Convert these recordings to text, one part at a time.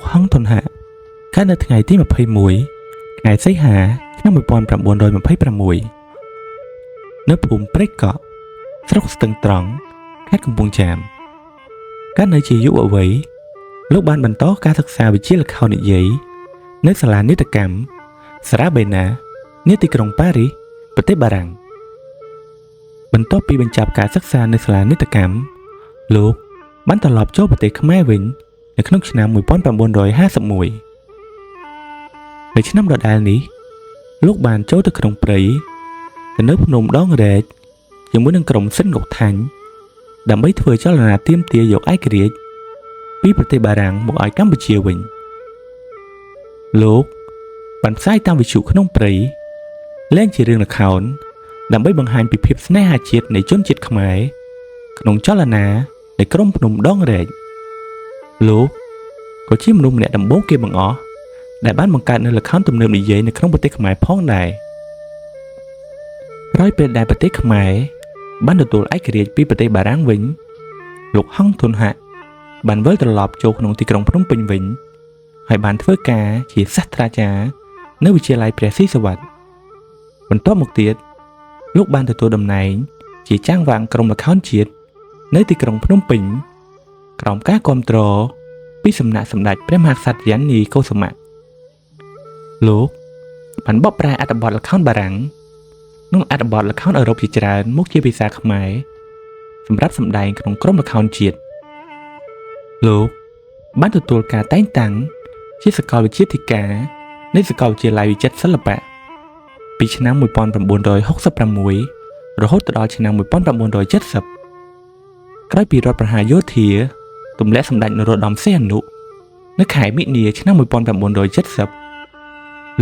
លោកហង្សធនហៈកើតនៅថ្ងៃទី21ថ្ងៃសីហាឆ្នាំ1926នៅភូមិព្រែកកក់ស្រុកស្ទឹងត្រង់ខេត្តកំពង់ចាមកើតនៅជាយុវវ័យលោកបានបន្តការសិក្សាវិជ្ជាល្ខោននិយាយនៅសាលានាដកម្មសារ៉ាបេណានៅទីក្រុងប៉ារីសប្រទេសបារាំងបន្ទាប់ពីបញ្ចប់ការសិក្សានៅសាលានាដកម្មលោកបានត្រឡប់ចូលប្រទេសខ្មែរវិញនៅក្នុងឆ្នាំ1951នៅឆ្នាំដដែលនេះលោកបានចូលទៅក្នុងព្រៃទៅនៅភ្នំដងរែកជាមួយនឹងក្រុមសិទ្ធិងុកថាញ់ដើម្បីធ្វើចលនាទាមទារយកឯករាជ្យពីប្រទេសបារាំងមកឲ្យកម្ពុជាវិញលោកបានផ្សាយតាមវិទ្យុក្នុងព្រៃលែងជារឿងល្ខោនដើម្បីបង្ហាញពីភាពស្នេហាជាតិនៃជនជាតិខ្មែរក្នុងចលនានៃក្រុមភ្នំដងរែកលោកក៏ជាមនុស្សម្នាក់ដំបូងគេបង្អស់ដែលបានបង្កើតនូវល្ខោនទំនើបនិយាយនៅក្នុងប្រទេសខ្មែរផងដែរក្រោយពេលដែលប្រទេសខ្មែរបានទទួលឯករាជ្យពីប្រទេសបារាំងវិញលោកហង្សធនហៈបានវិលត្រឡប់ចូលក្នុងទីក្រុងភ្នំពេញវិញហើយបានធ្វើការជាសាស្ត្រាចារ្យនៅវិទ្យាល័យព្រះស៊ីសុវត្ថិបន្ទាប់មកទៀតលោកបានទទួលតំណែងជាចាងវាងក្រុមល្ខោនជាតិនៅទីក្រុងភ្នំពេញក្រោមការគាំទ្រពីសំណាក់សម្ដេចព្រះមហាក្សត្រយ៉ាន់នីកូសមៈលោកបានបកប្រែអត្ថបទល្ខោនបារាំងនិងអត្ថបទល្ខោនអឺរ៉ុបជាច្រើនមកជាភាសាខ្មែរសម្រាប់សម្ដែងក្នុងក្រុមល្ខោនជាតិលោកបានទទួលការតែងតាំងជាសាកលវិទ្យាធិការនៃសាកលវិទ្យាល័យវិចិត្រសិល្បៈពីឆ្នាំ1966រហូតដល់ឆ្នាំ1970ក្រោយពីរដ្ឋប្រហារយោធាទម្លាក់សម្ដេចនរោត្តមសីហនុនៅខែមិនិនាឆ្នាំ1970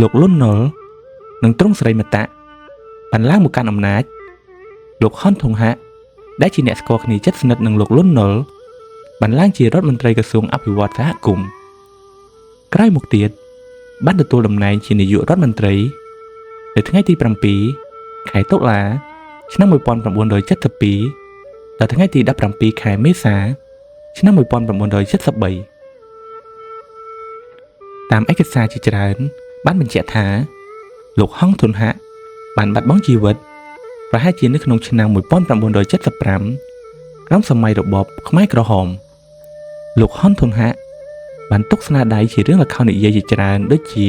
លោកលន់ នល់និងទ្រង់ស្រីមតៈបានឡើងមកកាន់អំណាចលោកហនធុងហៈដែលជាអ្នកស្គាល់គ្នាជិតស្និទ្ធនឹងលោកលន់ នល់បានឡើងជារដ្ឋមន្ត្រីក្រសួងអភិវឌ្ឍសហគមន៍ក្រោយមកទៀតបានទទួលតំណែងជានាយករដ្ឋមន្ត្រីនៅថ្ងៃទី7ខែតុលាឆ្នាំ1972ដល់ថ្ងៃទី17ខែមេសាឆ្នាំ1973តាមឯកសារជាច្រើនបានបញ្ជាក់ថាលោកហង្សធនហៈបានបាត់បង់ជីវិតប្រហែលជានៅក្នុងឆ្នាំ1975ក្រោមសម័យរបបខ្មែរក្រហមលោកហង្សធនហៈបានទុកស្នាដៃជារឿងល្ខោននិយាយជាច្រើនដូចជា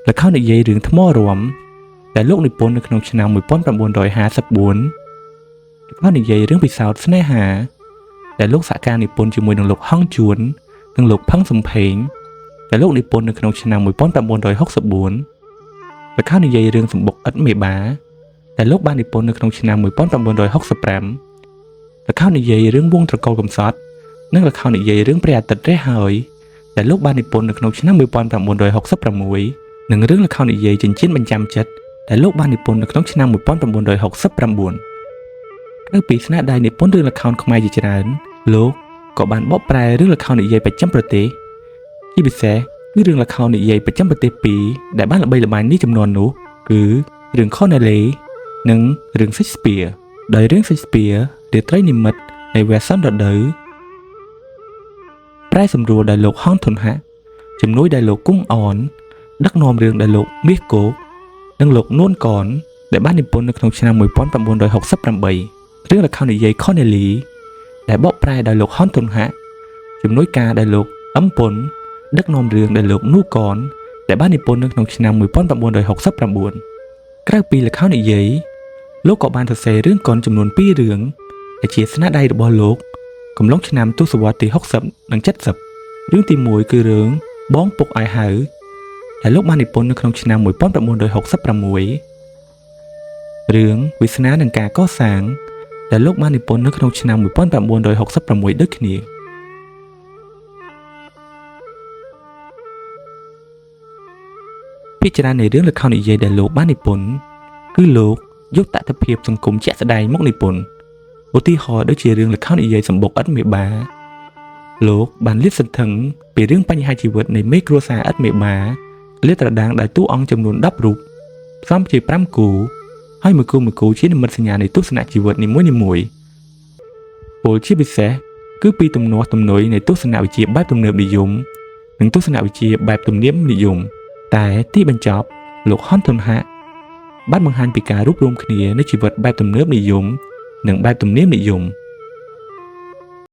ល្ខោននិយាយរឿងថ្មរំដែលលោកនិពន្ធនៅក្នុងឆ្នាំ1954ល្ខោននិយាយរឿងពិសោធន៍ស្នេហាដែលលោកសហការនិពន្ធជាមួយនឹងលោកហងជួននិងលោកផឹងសំផេងដែលលោកនិពន្ធនៅក្នុងឆ្នាំ1964ល្ខោននិយាយរឿងសម្បុកឥតមេបាដែលលោកបាននិពន្ធនៅក្នុងឆ្នាំ1965ល្ខោននិយាយរឿងវងត្រកូលកំសត់និងល្ខោននិយាយរឿងព្រះអាទិត្យរះហើយដែលលោកបាននិពន្ធនៅក្នុងឆ្នាំ1966និងរឿងល្ខោននិយាយចិញ្ចៀនបញ្ចាំចិត្តដែលលោកបាននិពន្ធនៅក្នុងឆ្នាំ1969ក្រៅពីស្នាដៃនិពន្ធរឿងល្ខោនខ្មែរជាច្រើនលោកក៏បានបកប្រែរឿងល្ខោននិយាយបច្ចឹមប្រទេសជាពិសេសគឺរឿងល្ខោននិយាយបច្ចឹមប្រទេសពីរដែលបានល្បីល្បាញនេះចំនួននោះគឺរឿង Corneille និងរឿង Shakespeare ដោយរឿង Shakespeare រាត្រីនិមិត្តនៃវ៉ាសន្តរដូវប្រែសម្រួលដោយលោកហង្សធនហៈជំនួយដោយលោកគង់អនដឹកនាំរឿងដោយលោកមាសគោកនិងលោកនួនកនដែលបាននិពន្ធនៅក្នុងឆ្នាំ1968រឿងល្ខោននិយាយ Corneille ដែលបកប្រែដោយលោកហង្សធនហៈជំនួយការដោយលោកអឹមពុនដឹកនាំរឿងដោយលោកនូកនដែលបាននិពន្ធនៅក្នុងឆ្នាំ1969ក្រៅពីល្ខោននិយាយលោកក៏បានសរសេររឿងកុនចំនួន2រឿងដែលជាស្នាដៃរបស់លោកកំឡុងឆ្នាំទសវត្សរ៍ទី60និង70រឿងទី1គឺរឿងបងពុកឲ្យហៅដែលលោកបាននិពន្ធនៅក្នុងឆ្នាំ1966រឿងវាសនានឹងការកសាងដែលលោកបាននិពន្ធនៅក្នុងឆ្នាំ1966ដូចគ្នាភាគច្រើននៃរឿងល្ខោននិយាយដែលលោកបាននិពន្ធគឺលោកយកតថភាពសង្គមជាក់ស្ដែងមកនិពន្ធឧទាហរណ៍ដូចជារឿងល្ខោននិយាយសម្បុកឥតមេបាលោកបានលាតសន្ធឹងពីរឿងបញ្ហាជីវិតនៃមេគ្រួសារឥតមេបាលាតត្រដាងដោយតួអង្គចំនួន10រូបផ្សំជា5គូហើយមួយគូជានិមិត្តសញ្ញានៃទស្សនៈជីវិតនីមួយៗពលជាពិសេសគឺពីទំនាស់ទំនុយនៃទស្សនវិជ្ជាបែបទំនើបនិយម និងទស្សនវិជ្ជាបែបទំនៀមនិយមតែទីបញ្ចប់លោកហុនធុនហាក់បានបង្ហាញពីការរួបរวมគ្នានៃជីវិតបែបទំនើបនិយមនិងបែបទំនៀមនិយម